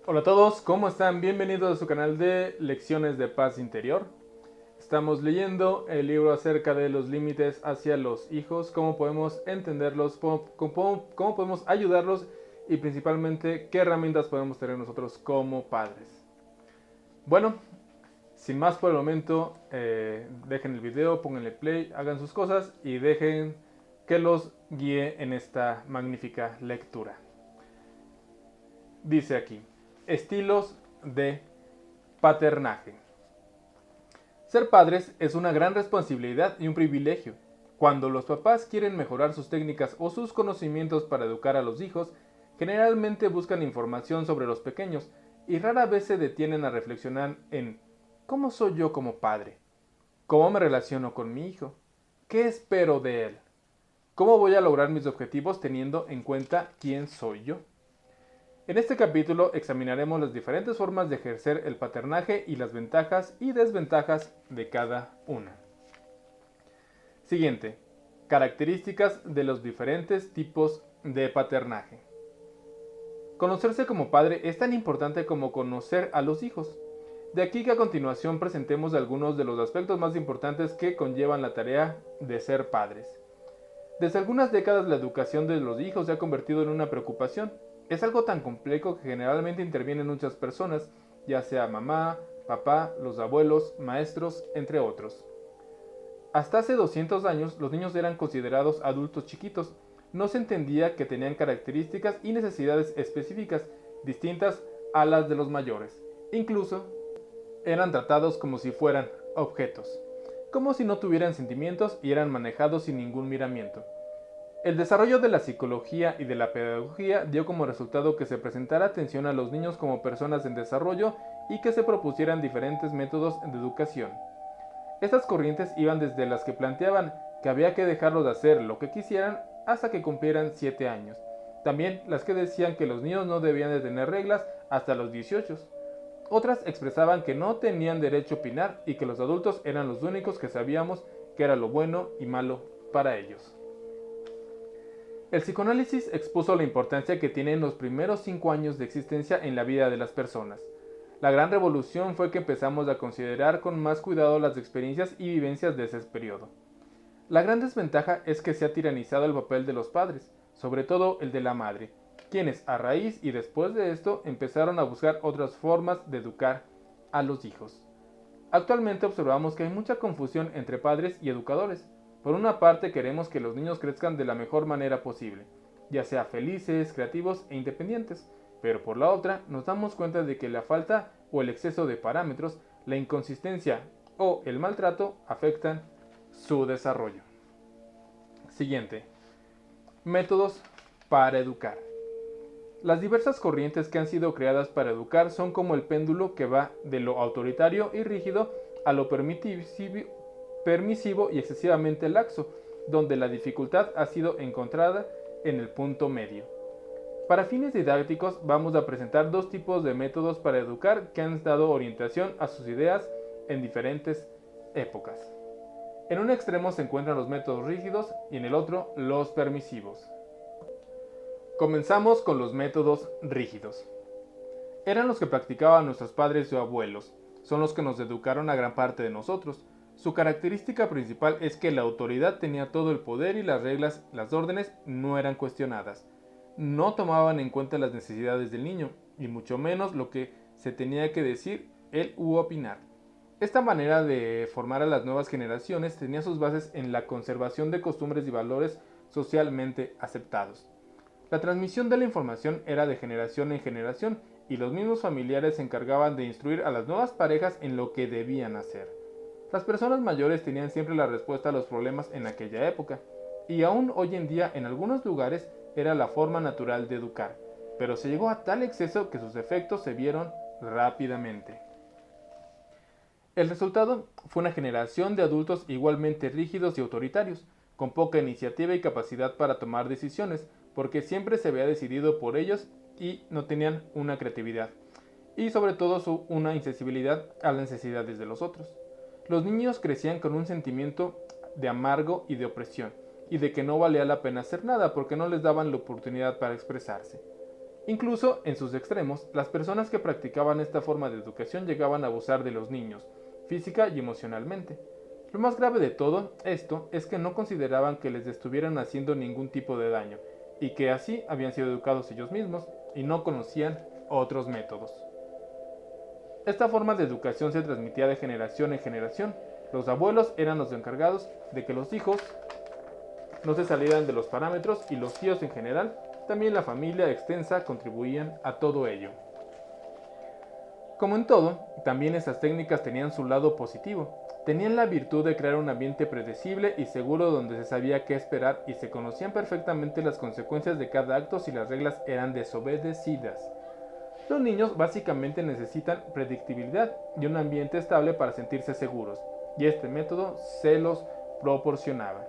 Hola a todos, ¿cómo están? Bienvenidos a su canal de Lecciones de Paz Interior. Estamos leyendo el libro acerca de los límites hacia los hijos, cómo podemos entenderlos, cómo podemos ayudarlos y principalmente qué herramientas podemos tener nosotros como padres. Bueno, sin más por el momento, dejen el video, pónganle play, hagan sus cosas y dejen que los guíe en esta magnífica lectura. Dice aquí, estilos de paternaje. Ser padres es una gran responsabilidad y un privilegio. Cuando los papás quieren mejorar sus técnicas o sus conocimientos para educar a los hijos, generalmente buscan información sobre los pequeños y rara vez se detienen a reflexionar en ¿cómo soy yo como padre? ¿Cómo me relaciono con mi hijo? ¿Qué espero de él? ¿Cómo voy a lograr mis objetivos teniendo en cuenta quién soy yo? En este capítulo examinaremos las diferentes formas de ejercer el paternaje y las ventajas y desventajas de cada una. Siguiente, características de los diferentes tipos de paternaje. Conocerse como padre es tan importante como conocer a los hijos. De aquí que a continuación presentemos algunos de los aspectos más importantes que conllevan la tarea de ser padres. Desde algunas décadas la educación de los hijos se ha convertido en una preocupación. Es algo tan complejo que generalmente intervienen muchas personas, ya sea mamá, papá, los abuelos, maestros, entre otros. Hasta hace 200 años los niños eran considerados adultos chiquitos. No se entendía que tenían características y necesidades específicas distintas a las de los mayores. Incluso eran tratados como si fueran objetos, como si no tuvieran sentimientos y eran manejados sin ningún miramiento. El desarrollo de la psicología y de la pedagogía dio como resultado que se prestara atención a los niños como personas en desarrollo y que se propusieran diferentes métodos de educación. Estas corrientes iban desde las que planteaban que había que dejarlos de hacer lo que quisieran hasta que cumplieran 7 años. También las que decían que los niños no debían de tener reglas hasta los 18. Otras expresaban que no tenían derecho a opinar y que los adultos eran los únicos que sabíamos qué era lo bueno y malo para ellos. El psicoanálisis expuso la importancia que tienen los primeros 5 años de existencia en la vida de las personas. La gran revolución fue que empezamos a considerar con más cuidado las experiencias y vivencias de ese periodo. La gran desventaja es que se ha tiranizado el papel de los padres, sobre todo el de la madre, quienes a raíz y después de esto empezaron a buscar otras formas de educar a los hijos. Actualmente observamos que hay mucha confusión entre padres y educadores. Por una parte queremos que los niños crezcan de la mejor manera posible, ya sea felices, creativos e independientes, pero por la otra nos damos cuenta de que la falta o el exceso de parámetros, la inconsistencia o el maltrato afectan su desarrollo. Siguiente. Métodos para educar. Las diversas corrientes que han sido creadas para educar son como el péndulo que va de lo autoritario y rígido a lo permisivo y excesivamente laxo, donde la dificultad ha sido encontrada en el punto medio. Para fines didácticos vamos a presentar dos tipos de métodos para educar que han dado orientación a sus ideas en diferentes épocas. En un extremo se encuentran los métodos rígidos y en el otro los permisivos. Comenzamos con los métodos rígidos. Eran los que practicaban nuestros padres o abuelos, son los que nos educaron a gran parte de nosotros. Su característica principal es que la autoridad tenía todo el poder y las reglas, las órdenes no eran cuestionadas. No tomaban en cuenta las necesidades del niño, y mucho menos lo que se tenía que decir él u opinar. Esta manera de formar a las nuevas generaciones tenía sus bases en la conservación de costumbres y valores socialmente aceptados. La transmisión de la información era de generación en generación y los mismos familiares se encargaban de instruir a las nuevas parejas en lo que debían hacer. Las personas mayores tenían siempre la respuesta a los problemas en aquella época, y aún hoy en día en algunos lugares era la forma natural de educar, pero se llegó a tal exceso que sus efectos se vieron rápidamente. El resultado fue una generación de adultos igualmente rígidos y autoritarios, con poca iniciativa y capacidad para tomar decisiones, porque siempre se había decidido por ellos y no tenían una creatividad, y sobre todo una insensibilidad a las necesidades de los otros. Los niños crecían con un sentimiento de amargo y de opresión, y de que no valía la pena hacer nada porque no les daban la oportunidad para expresarse. Incluso en sus extremos, las personas que practicaban esta forma de educación llegaban a abusar de los niños, física y emocionalmente. Lo más grave de todo esto es que no consideraban que les estuvieran haciendo ningún tipo de daño, y que así habían sido educados ellos mismos y no conocían otros métodos. Esta forma de educación se transmitía de generación en generación. Los abuelos eran los encargados de que los hijos no se salieran de los parámetros y los tíos en general, también la familia extensa contribuían a todo ello. Como en todo, también estas técnicas tenían su lado positivo. Tenían la virtud de crear un ambiente predecible y seguro donde se sabía qué esperar y se conocían perfectamente las consecuencias de cada acto si las reglas eran desobedecidas. Los niños básicamente necesitan predictibilidad y un ambiente estable para sentirse seguros, y este método se los proporcionaba.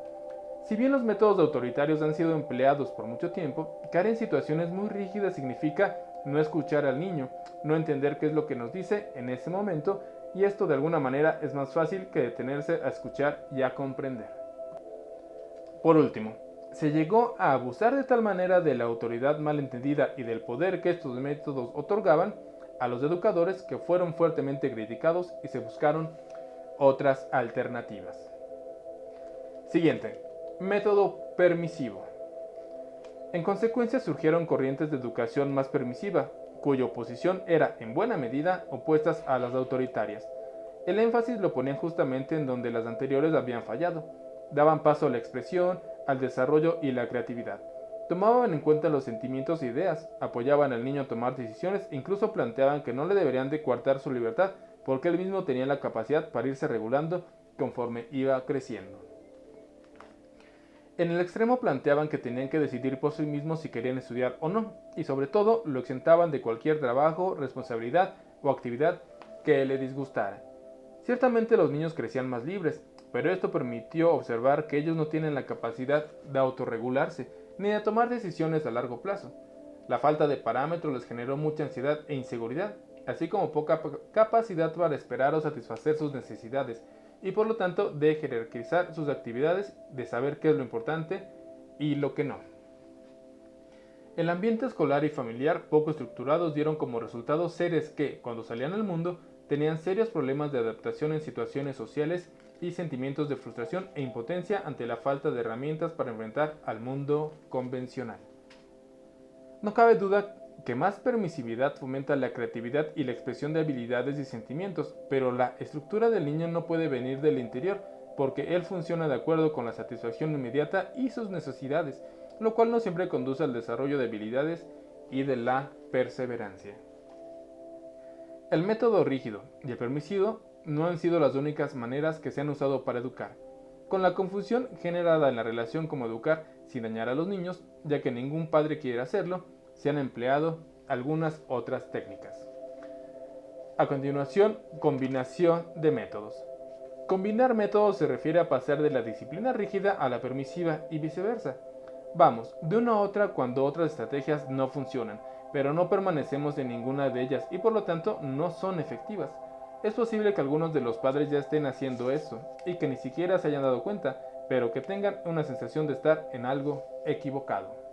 Si bien los métodos autoritarios han sido empleados por mucho tiempo, caer en situaciones muy rígidas significa no escuchar al niño, no entender qué es lo que nos dice en ese momento, y esto de alguna manera es más fácil que detenerse a escuchar y a comprender. Por último, se llegó a abusar de tal manera de la autoridad malentendida y del poder que estos métodos otorgaban a los educadores que fueron fuertemente criticados y se buscaron otras alternativas. Siguiente, método permisivo. En consecuencia surgieron corrientes de educación más permisiva, cuya oposición era en buena medida opuestas a las autoritarias. El énfasis lo ponían justamente en donde las anteriores habían fallado. Daban paso a la expresión, al desarrollo y la creatividad. Tomaban en cuenta los sentimientos e ideas, apoyaban al niño a tomar decisiones e incluso planteaban que no le deberían de coartar su libertad porque él mismo tenía la capacidad para irse regulando conforme iba creciendo. En el extremo planteaban que tenían que decidir por sí mismos si querían estudiar o no, y sobre todo lo exentaban de cualquier trabajo, responsabilidad o actividad que le disgustara. Ciertamente los niños crecían más libres, pero esto permitió observar que ellos no tienen la capacidad de autorregularse ni de tomar decisiones a largo plazo. La falta de parámetros les generó mucha ansiedad e inseguridad, así como poca capacidad para esperar o satisfacer sus necesidades, y por lo tanto de jerarquizar sus actividades, de saber qué es lo importante y lo que no. El ambiente escolar y familiar poco estructurados dieron como resultado seres que, cuando salían al mundo, tenían serios problemas de adaptación en situaciones sociales y sentimientos de frustración e impotencia ante la falta de herramientas para enfrentar al mundo convencional. No cabe duda que más permisividad fomenta la creatividad y la expresión de habilidades y sentimientos, pero la estructura del niño no puede venir del interior, porque él funciona de acuerdo con la satisfacción inmediata y sus necesidades, lo cual no siempre conduce al desarrollo de habilidades y de la perseverancia. El método rígido y el permisivo no han sido las únicas maneras que se han usado para educar. Con la confusión generada en la relación como educar sin dañar a los niños, ya que ningún padre quiere hacerlo, se han empleado algunas otras técnicas. A continuación, combinación de métodos. Combinar métodos se refiere a pasar de la disciplina rígida a la permisiva y viceversa. Vamos de una a otra cuando otras estrategias no funcionan, pero no permanecemos en ninguna de ellas y por lo tanto no son efectivas. Es posible que algunos de los padres ya estén haciendo eso y que ni siquiera se hayan dado cuenta, pero que tengan una sensación de estar en algo equivocado.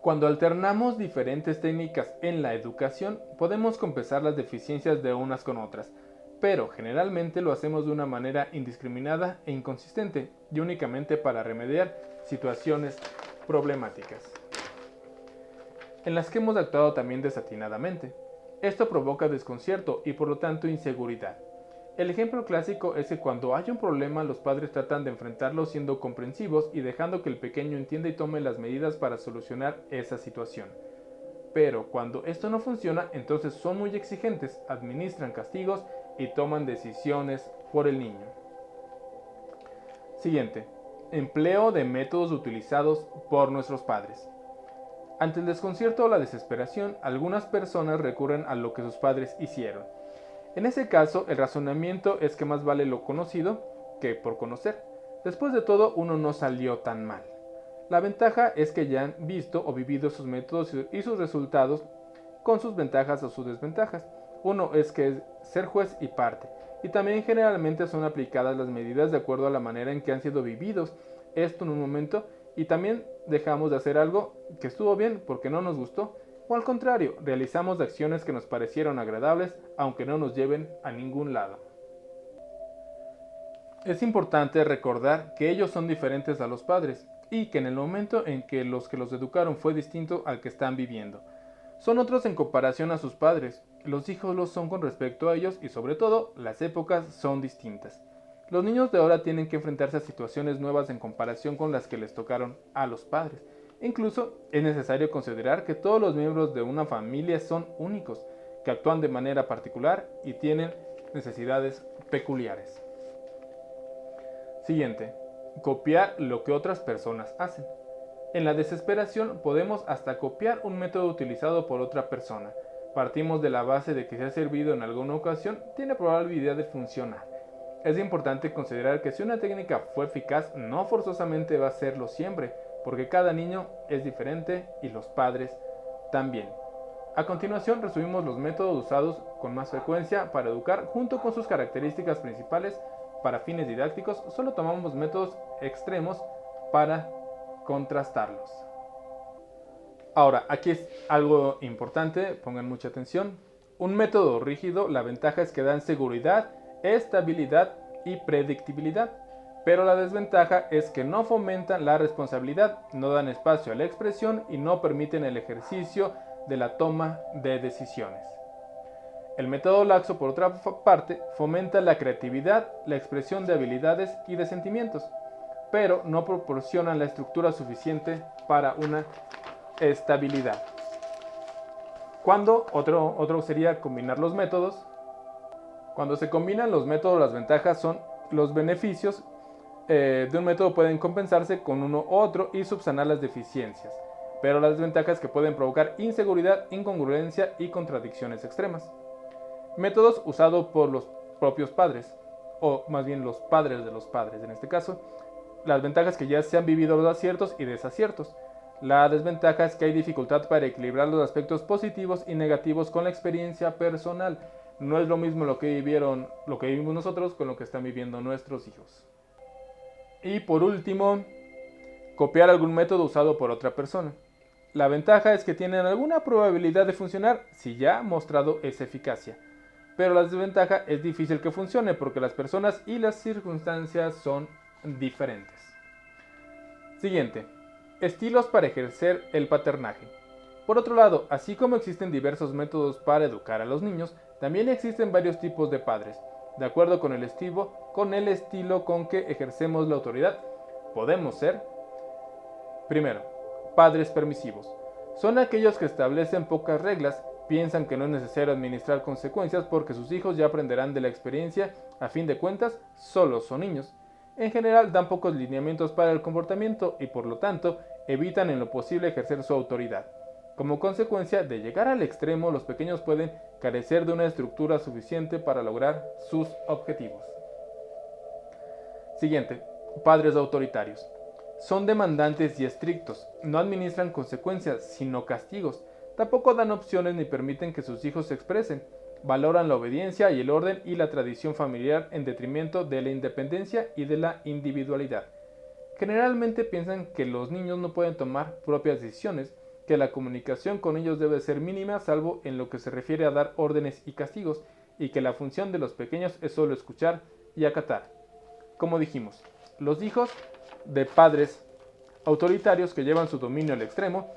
Cuando alternamos diferentes técnicas en la educación, podemos compensar las deficiencias de unas con otras, pero generalmente lo hacemos de una manera indiscriminada e inconsistente y únicamente para remediar situaciones problemáticas, en las que hemos actuado también desatinadamente. Esto provoca desconcierto y por lo tanto inseguridad. El ejemplo clásico es que cuando hay un problema los padres tratan de enfrentarlo siendo comprensivos y dejando que el pequeño entienda y tome las medidas para solucionar esa situación. Pero cuando esto no funciona, entonces son muy exigentes, administran castigos y toman decisiones por el niño. Siguiente. Empleo de métodos utilizados por nuestros padres. Ante el desconcierto o la desesperación, algunas personas recurren a lo que sus padres hicieron. En ese caso, el razonamiento es que más vale lo conocido que por conocer. Después de todo, uno no salió tan mal. La ventaja es que ya han visto o vivido sus métodos y sus resultados con sus ventajas o sus desventajas. Uno es que es ser juez y parte, y también generalmente son aplicadas las medidas de acuerdo a la manera en que han sido vividos, esto en un momento, y también dejamos de hacer algo que estuvo bien porque no nos gustó, o al contrario, realizamos acciones que nos parecieron agradables aunque no nos lleven a ningún lado. Es importante recordar que ellos son diferentes a los padres y que en el momento en que los educaron fue distinto al que están viviendo. Son otros en comparación a sus padres, los hijos lo son con respecto a ellos y sobre todo las épocas son distintas. Los niños de ahora tienen que enfrentarse a situaciones nuevas en comparación con las que les tocaron a los padres. Incluso es necesario considerar que todos los miembros de una familia son únicos, que actúan de manera particular y tienen necesidades peculiares. Siguiente, copiar lo que otras personas hacen. En la desesperación podemos hasta copiar un método utilizado por otra persona. Partimos de la base de que si ha servido en alguna ocasión, tiene probabilidad de funcionar. Es importante considerar que si una técnica fue eficaz, no forzosamente va a serlo siempre, porque cada niño es diferente y los padres también. A continuación resumimos los métodos usados con más frecuencia para educar junto con sus características principales para fines didácticos. Solo tomamos métodos extremos para contrastarlos. Ahora, aquí es algo importante, pongan mucha atención. Un método rígido, la ventaja es que dan seguridad, estabilidad y predictibilidad, pero la desventaja es que no fomentan la responsabilidad, no dan espacio a la expresión y no permiten el ejercicio de la toma de decisiones. El método laxo, por otra parte, fomenta la creatividad, la expresión de habilidades y de sentimientos, pero no proporcionan la estructura suficiente para una estabilidad. Otro sería combinar los métodos. Cuando se combinan los métodos, las ventajas son los beneficios de un método pueden compensarse con uno u otro y subsanar las deficiencias, pero las desventajas que pueden provocar inseguridad, incongruencia y contradicciones extremas. Métodos usados por los propios padres, o más bien los padres de los padres en este caso. Las ventajas que ya se han vivido los aciertos y desaciertos. La desventaja es que hay dificultad para equilibrar los aspectos positivos y negativos con la experiencia personal. No es lo mismo lo que vivimos nosotros con lo que están viviendo nuestros hijos. Y por último, copiar algún método usado por otra persona. La ventaja es que tienen alguna probabilidad de funcionar si ya ha mostrado esa eficacia. Pero la desventaja es difícil que funcione porque las personas y las circunstancias son diferentes. Siguiente, estilos para ejercer el paternaje. Por otro lado, así como existen diversos métodos para educar a los niños, también existen varios tipos de padres. De acuerdo con el estilo con que ejercemos la autoridad, podemos ser: primero, padres permisivos. Son aquellos que establecen pocas reglas, piensan que no es necesario administrar consecuencias porque sus hijos ya aprenderán de la experiencia, a fin de cuentas, solo son niños. En general dan pocos lineamientos para el comportamiento y por lo tanto evitan en lo posible ejercer su autoridad. Como consecuencia de llegar al extremo, los pequeños pueden carecer de una estructura suficiente para lograr sus objetivos. Siguiente, padres autoritarios. Son demandantes y estrictos, no administran consecuencias, sino castigos. Tampoco dan opciones ni permiten que sus hijos se expresen. Valoran la obediencia y el orden y la tradición familiar en detrimento de la independencia y de la individualidad. Generalmente piensan que los niños no pueden tomar propias decisiones, que la comunicación con ellos debe ser mínima salvo en lo que se refiere a dar órdenes y castigos, y que la función de los pequeños es solo escuchar y acatar. Como dijimos, los hijos de padres autoritarios que llevan su dominio al extremo,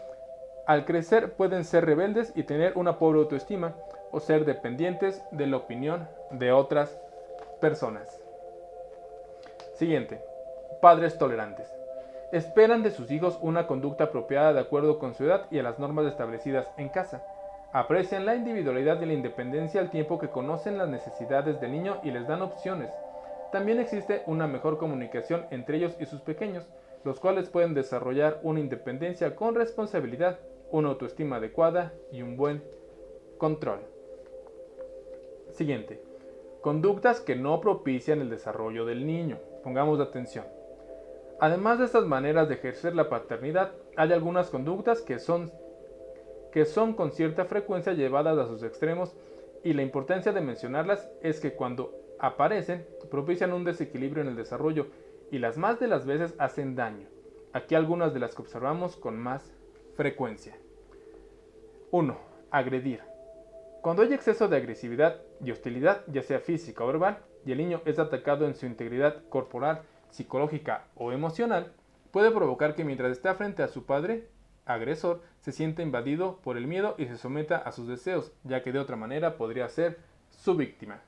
al crecer pueden ser rebeldes y tener una pobre autoestima, o ser dependientes de la opinión de otras personas. Siguiente, padres tolerantes. Esperan de sus hijos una conducta apropiada de acuerdo con su edad y a las normas establecidas en casa. Aprecian la individualidad y la independencia al tiempo que conocen las necesidades del niño y les dan opciones. También existe una mejor comunicación entre ellos y sus pequeños, los cuales pueden desarrollar una independencia con responsabilidad, una autoestima adecuada y un buen control. Siguiente, conductas que no propician el desarrollo del niño. Pongamos atención. Además de estas maneras de ejercer la paternidad, hay algunas conductas que son con cierta frecuencia llevadas a sus extremos, y la importancia de mencionarlas es que cuando aparecen propician un desequilibrio en el desarrollo y las más de las veces hacen daño. Aquí algunas de las que observamos con más frecuencia. 1. Agredir. Cuando hay exceso de agresividad y hostilidad, ya sea física o verbal, y el niño es atacado en su integridad corporal, psicológica o emocional, puede provocar que mientras está frente a su padre agresor, se sienta invadido por el miedo y se someta a sus deseos, ya que de otra manera podría ser su víctima.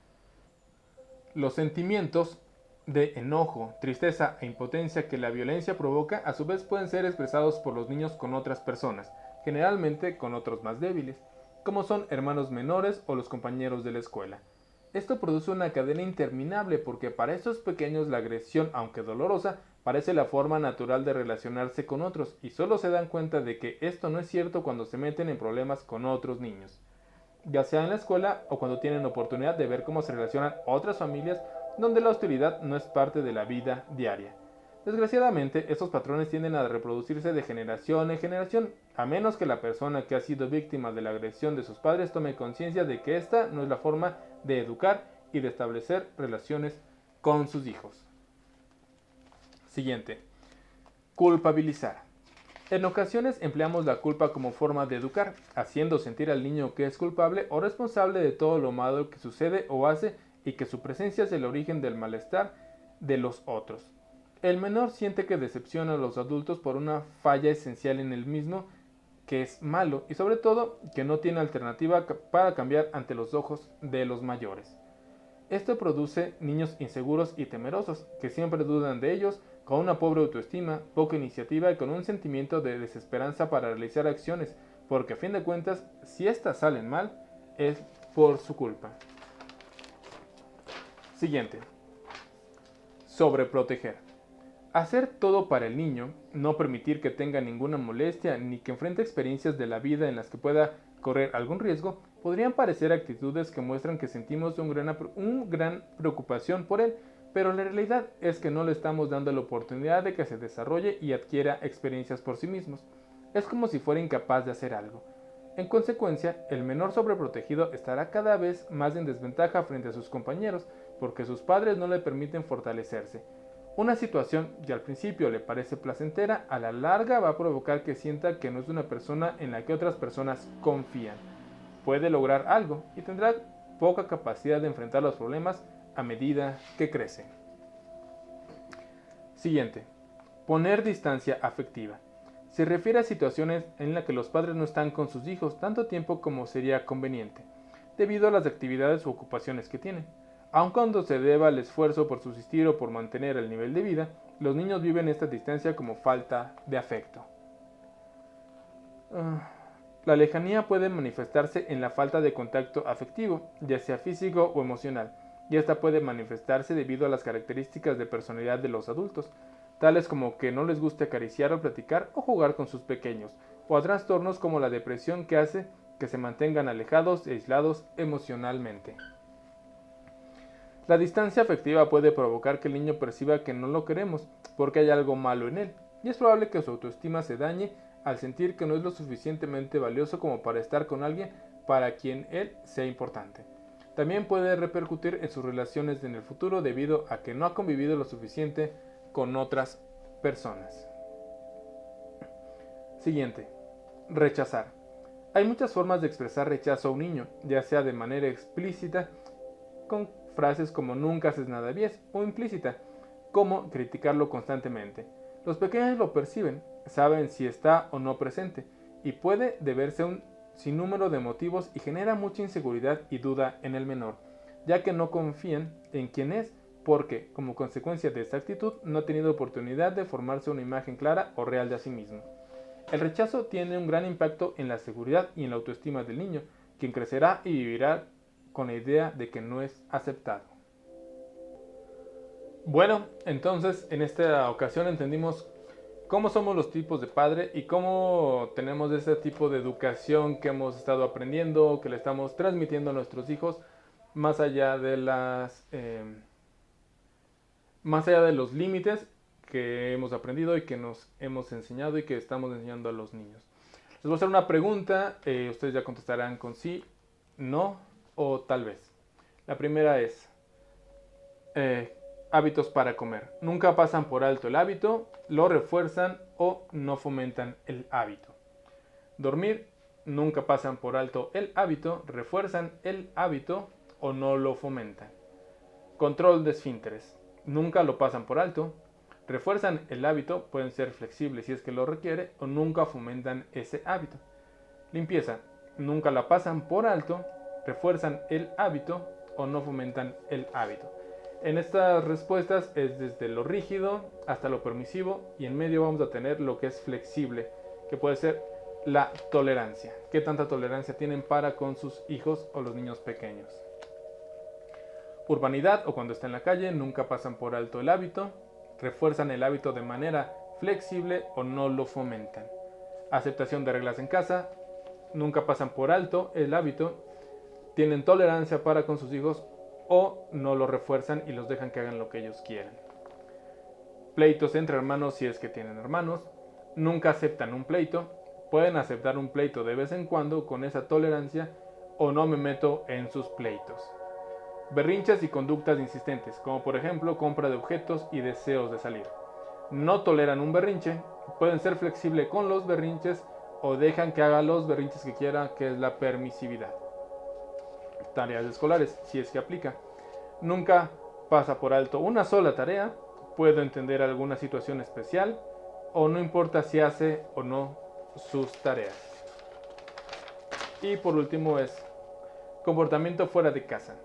Los sentimientos de enojo, tristeza e impotencia que la violencia provoca a su vez pueden ser expresados por los niños con otras personas, generalmente con otros más débiles, como son hermanos menores o los compañeros de la escuela. Esto produce una cadena interminable porque para estos pequeños la agresión, aunque dolorosa, parece la forma natural de relacionarse con otros y solo se dan cuenta de que esto no es cierto cuando se meten en problemas con otros niños, ya sea en la escuela o cuando tienen oportunidad de ver cómo se relacionan otras familias donde la hostilidad no es parte de la vida diaria. Desgraciadamente, estos patrones tienden a reproducirse de generación en generación, a menos que la persona que ha sido víctima de la agresión de sus padres tome conciencia de que esta no es la forma de educar y de establecer relaciones con sus hijos. Siguiente. Culpabilizar. En ocasiones empleamos la culpa como forma de educar, haciendo sentir al niño que es culpable o responsable de todo lo malo que sucede o hace y que su presencia es el origen del malestar de los otros. El menor siente que decepciona a los adultos por una falla esencial en él mismo, que es malo y sobre todo que no tiene alternativa para cambiar ante los ojos de los mayores. Esto produce niños inseguros y temerosos, que siempre dudan de ellos, con una pobre autoestima, poca iniciativa y con un sentimiento de desesperanza para realizar acciones, porque a fin de cuentas, si éstas salen mal, es por su culpa. Siguiente. Sobreproteger. Hacer todo para el niño, no permitir que tenga ninguna molestia ni que enfrente experiencias de la vida en las que pueda correr algún riesgo, podrían parecer actitudes que muestran que sentimos una gran preocupación por él, pero la realidad es que no le estamos dando la oportunidad de que se desarrolle y adquiera experiencias por sí mismos. Es como si fuera incapaz de hacer algo. En consecuencia, el menor sobreprotegido estará cada vez más en desventaja frente a sus compañeros, porque sus padres no le permiten fortalecerse. Una situación que al principio le parece placentera, a la larga va a provocar que sienta que no es una persona en la que otras personas confían. Puede lograr algo y tendrá poca capacidad de enfrentar los problemas a medida que crece. Siguiente. Poner distancia afectiva. Se refiere a situaciones en las que los padres no están con sus hijos tanto tiempo como sería conveniente, debido a las actividades u ocupaciones que tienen. Aun cuando se deba al esfuerzo por subsistir o por mantener el nivel de vida, los niños viven esta distancia como falta de afecto. La lejanía puede manifestarse en la falta de contacto afectivo, ya sea físico o emocional, y esta puede manifestarse debido a las características de personalidad de los adultos, tales como que no les guste acariciar o platicar o jugar con sus pequeños, o a trastornos como la depresión que hace que se mantengan alejados e aislados emocionalmente. La distancia afectiva puede provocar que el niño perciba que no lo queremos porque hay algo malo en él, y es probable que su autoestima se dañe al sentir que no es lo suficientemente valioso como para estar con alguien para quien él sea importante. También puede repercutir en sus relaciones en el futuro debido a que no ha convivido lo suficiente con otras personas. Siguiente. Rechazar. Hay muchas formas de expresar rechazo a un niño, ya sea de manera explícita, con frases como nunca haces nada bien, o implícita, como criticarlo constantemente. Los pequeños lo perciben, saben si está o no presente, y puede deberse a un sinnúmero de motivos y genera mucha inseguridad y duda en el menor, ya que no confían en quién es, porque, como consecuencia de esta actitud, no ha tenido oportunidad de formarse una imagen clara o real de sí mismo. El rechazo tiene un gran impacto en la seguridad y en la autoestima del niño, quien crecerá y vivirá con la idea de que no es aceptado. Bueno, entonces en esta ocasión entendimos cómo somos los tipos de padre y cómo tenemos ese tipo de educación que hemos estado aprendiendo, que le estamos transmitiendo a nuestros hijos, más allá de los límites que hemos aprendido y que nos hemos enseñado y que estamos enseñando a los niños. Les voy a hacer una pregunta, ustedes ya contestarán con sí, no o tal vez. La primera es, Hábitos para comer. Nunca pasan por alto el hábito, lo refuerzan o no fomentan el hábito. Dormir. Nunca pasan por alto el hábito, refuerzan el hábito o no lo fomentan. Control de esfínteres. Nunca lo pasan por alto, refuerzan el hábito, pueden ser flexibles si es que lo requiere o nunca fomentan ese hábito. Limpieza. Nunca la pasan por alto, refuerzan el hábito o no fomentan el hábito. En estas respuestas es desde lo rígido hasta lo permisivo y en medio vamos a tener lo que es flexible, que puede ser la tolerancia. ¿Qué tanta tolerancia tienen para con sus hijos o los niños pequeños? Urbanidad o cuando está en la calle, nunca pasan por alto el hábito, refuerzan el hábito de manera flexible o no lo fomentan. Aceptación de reglas en casa, nunca pasan por alto el hábito, tienen tolerancia para con sus hijos o no lo refuerzan y los dejan que hagan lo que ellos quieran. Pleitos entre hermanos si es que tienen hermanos, nunca aceptan un pleito, pueden aceptar un pleito de vez en cuando con esa tolerancia o no me meto en sus pleitos. Berrinches y conductas insistentes, como por ejemplo compra de objetos y deseos de salir. No toleran un berrinche, pueden ser flexibles con los berrinches o dejan que haga los berrinches que quiera, que es la permisividad. Tareas escolares, si es que aplica. Nunca pasa por alto una sola tarea, puedo entender alguna situación especial o no importa si hace o no sus tareas. Y por último es comportamiento fuera de casa.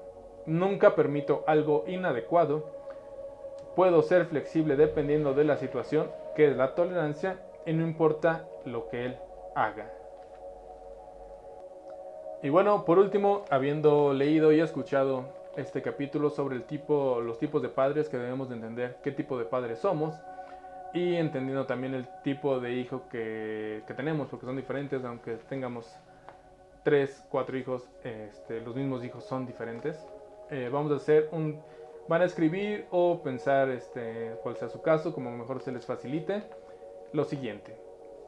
Nunca permito algo inadecuado. Puedo ser flexible dependiendo de la situación, que es la tolerancia, y no importa lo que él haga. Y bueno, por último, habiendo leído y escuchado este capítulo sobre los tipos de padres que debemos de entender, qué tipo de padres somos, y entendiendo también el tipo de hijo que tenemos, porque son diferentes, aunque tengamos 3, 4 hijos, los mismos hijos son diferentes. Van a escribir o pensar cuál sea su caso, como mejor se les facilite. Lo siguiente: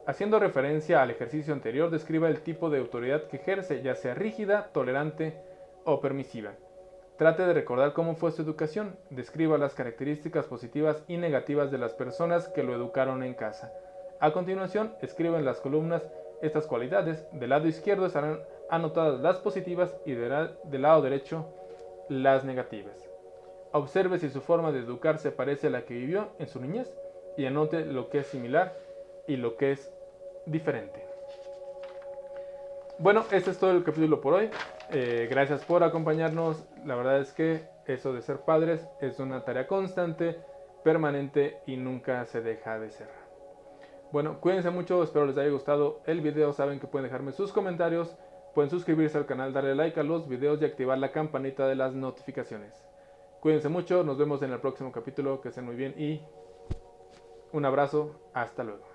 haciendo referencia al ejercicio anterior, describa el tipo de autoridad que ejerce, ya sea rígida, tolerante o permisiva. Trate de recordar cómo fue su educación. Describa las características positivas y negativas de las personas que lo educaron en casa. A continuación, escriba en las columnas estas cualidades. Del lado izquierdo estarán anotadas las positivas y del lado derecho las negativas. Observe si su forma de educar se parece a la que vivió en su niñez y anote lo que es similar y lo que es diferente. Bueno, este es todo el capítulo por hoy. Gracias por acompañarnos. La verdad es que eso de ser padres es una tarea constante, permanente y nunca se deja de ser. Bueno, cuídense mucho, espero les haya gustado el video. Saben que pueden dejarme sus comentarios, pueden suscribirse al canal, darle like a los videos y activar la campanita de las notificaciones. Cuídense mucho, nos vemos en el próximo capítulo, que estén muy bien y un abrazo, hasta luego.